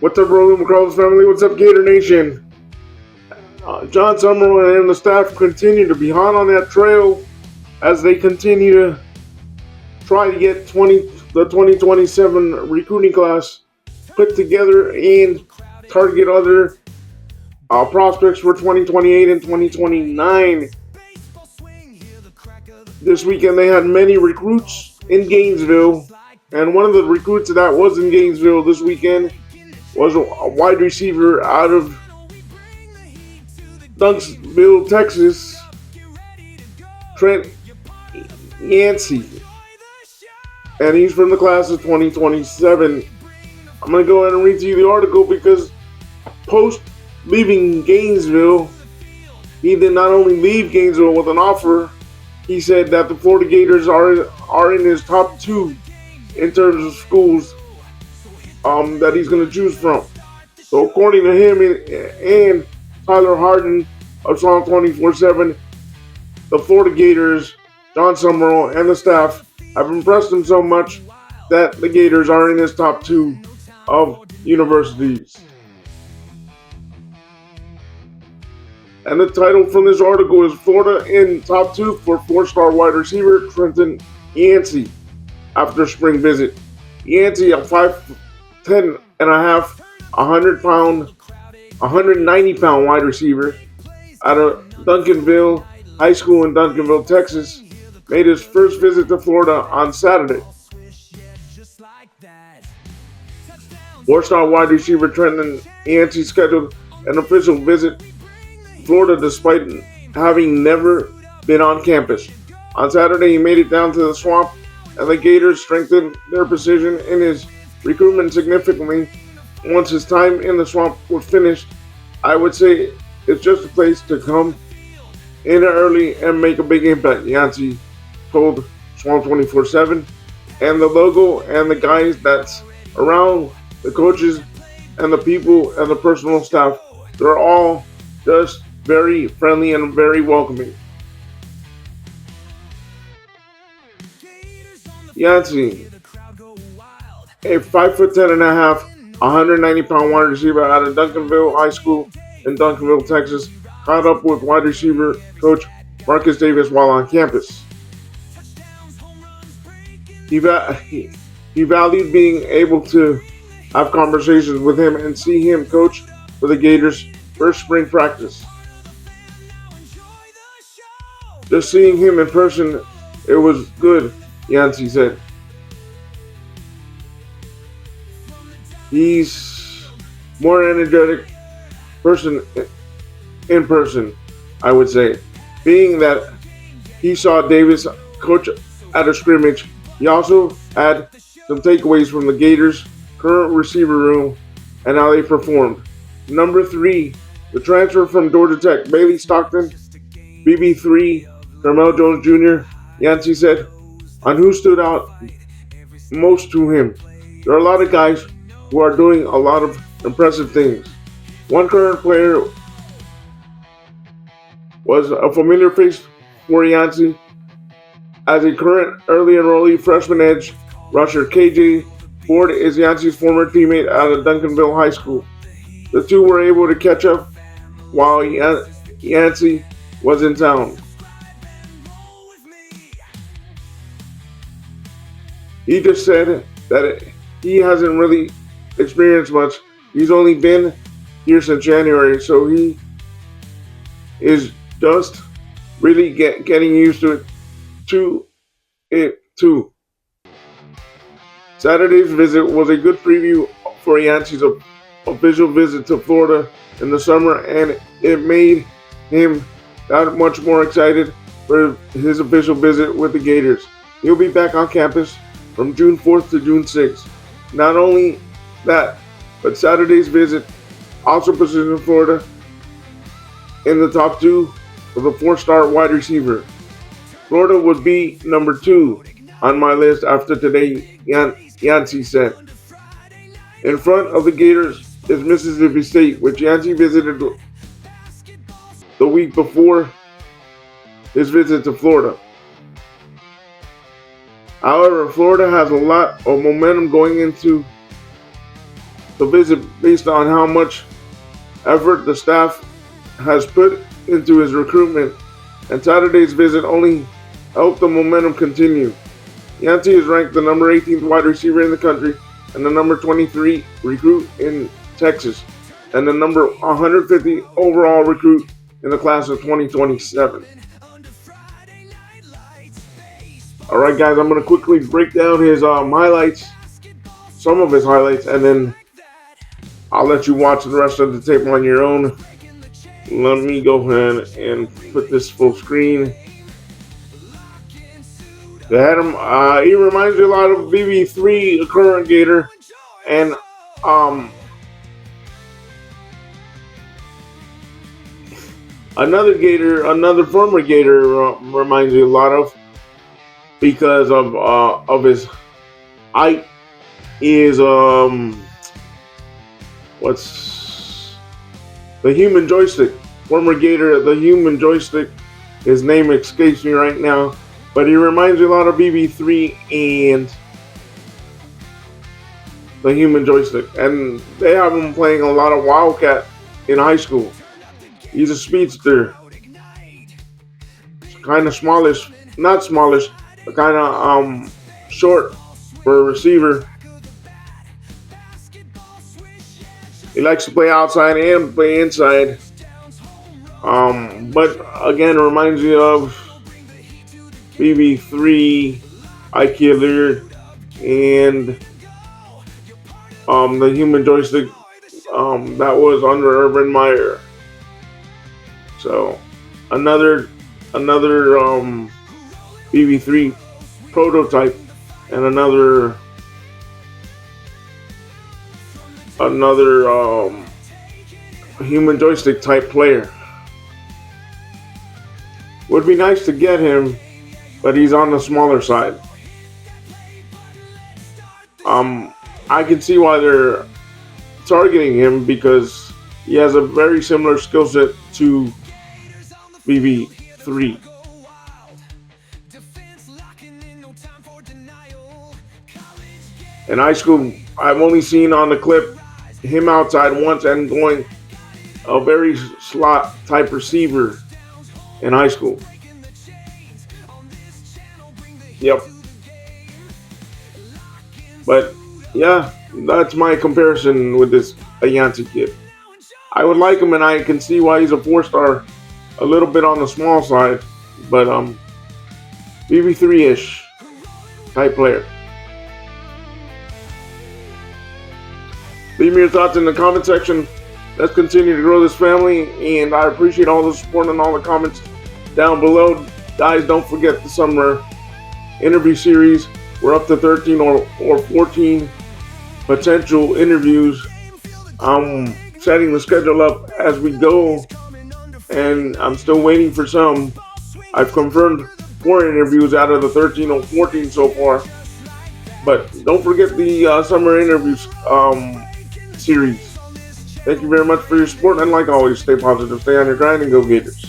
What's up, RollinwithCarlos family? What's up, Gator Nation? John Summerall and the staff continue to be hot on that trail as they continue to try to get the 2027 recruiting class put together and target other prospects for 2028 and 2029. This weekend they had many recruits in Gainesville, and one of the recruits that was in Gainesville this weekend was a wide receiver out of Duncanville, Texas, Trenton Yancey, and he's from the class of 2027. I'm going to go ahead and read to you the article because post leaving Gainesville, he did not only leave Gainesville with an offer, he said that the Florida Gators are in his top 2 in terms of schools that he's going to choose from. So according to him and Tyler Harden of Psalm 24/7, the Florida Gators, John Summerall, and the staff have impressed him so much that the Gators are in his top 2 of universities. And the title from this article is Florida in top 2 for 4-star wide receiver Trenton Yancey after spring visit. Yancey, a 5'10 and a half, 190-pound wide receiver out of Duncanville High School in Duncanville, Texas, made his first visit to Florida on Saturday. 4-star wide receiver Trenton Yancey scheduled an official visit to Florida despite having never been on campus. On Saturday, he made it down to the Swamp, and the Gators strengthened their position in his recruitment significantly. Once his time in the Swamp was finished, I would say it's just a place to come in early and make a big impact, Yancey told Swamp 24/7. And the logo and the guys that's around, the coaches and the people and the personal staff, they're all just very friendly and very welcoming. Yancey, a 5'10 and a half, 190-pound wide receiver out of Duncanville High School in Duncanville, Texas, caught up with wide receiver coach Marcus Davis while on campus. He valued being able to have conversations with him and see him coach for the Gators' first spring practice. Just seeing him in person, it was good, Yancey said. He's more energetic person in person, I would say. Being that he saw Davis coach at a scrimmage, he also had some takeaways from the Gators' current receiver room and how they performed. Number 3, the transfer from Georgia Tech, Bailey Stockton, BB3, Carmel Jones Jr., Yancey said, on who stood out most to him. There are a lot of guys who are doing a lot of impressive things. One current player was a familiar face for Yancey as a current early enrollee freshman edge rusher. KJ Ford is Yancey's former teammate out of Duncanville High School. The two were able to catch up while Yancey was in town. He just said that he hasn't really experienced much. He's only been here since January, so he is just really getting used to it too. Saturday's visit was a good preview for Yancey's official visit to Florida in the summer, and it made him that much more excited for his official visit with the Gators. He'll be back on campus from June 4th to June 6th. Not only that, but Saturday's visit also positioned Florida in the top 2 for the 4-star wide receiver. Florida would be number 2 on my list after today, Yancey said. In front of the Gators is Mississippi State, which Yancey visited the week before his visit to Florida. However, Florida has a lot of momentum going into the visit based on how much effort the staff has put into his recruitment, and Saturday's visit only helped the momentum continue. Yancey is ranked the number 18th wide receiver in the country and the number 23 recruit in Texas, and the number 150 overall recruit in the class of 2027. Alright guys, I'm going to quickly break down his highlights, some of his highlights, and then I'll let you watch the rest of the tape on your own. Let me go ahead and put this full screen. They had him, he reminds me a lot of BB3, a current Gator, and another former Gator reminds me a lot of, because of his height. Is what's the human joystick? Former Gator, the human joystick. His name escapes me right now, but he reminds me a lot of BB3 and the human joystick. And they have him playing a lot of Wildcat in high school. He's a speedster, kind of smallish, not smallish, but kind of short for a receiver. He likes to play outside and play inside. But again, it reminds me of BB3, Ike Lear, and the human joystick that was under Urban Meyer. So another BB3 prototype and another human joystick type player. Would be nice to get him, but he's on the smaller side. I can see why they're targeting him, because he has a very similar skill set to BB3. In high school, I've only seen on the clip him outside once and going a very slot type receiver in high school. Yep. But yeah, that's my comparison with this Yancey kid. I would like him, and I can see why he's a 4-star, a little bit on the small side, but BB3-ish type player. Leave me your thoughts in the comment section. Let's continue to grow this family, and I appreciate all the support and all the comments down below. Guys, don't forget the summer interview series. We're up to 13 or 14 potential interviews. I'm setting the schedule up as we go, and I'm still waiting for some. I've confirmed 4 interviews out of the 13 or 14 so far. But don't forget the summer interviews series. Thank you very much for your support, and like always, stay positive, stay on your grind, and go Gators.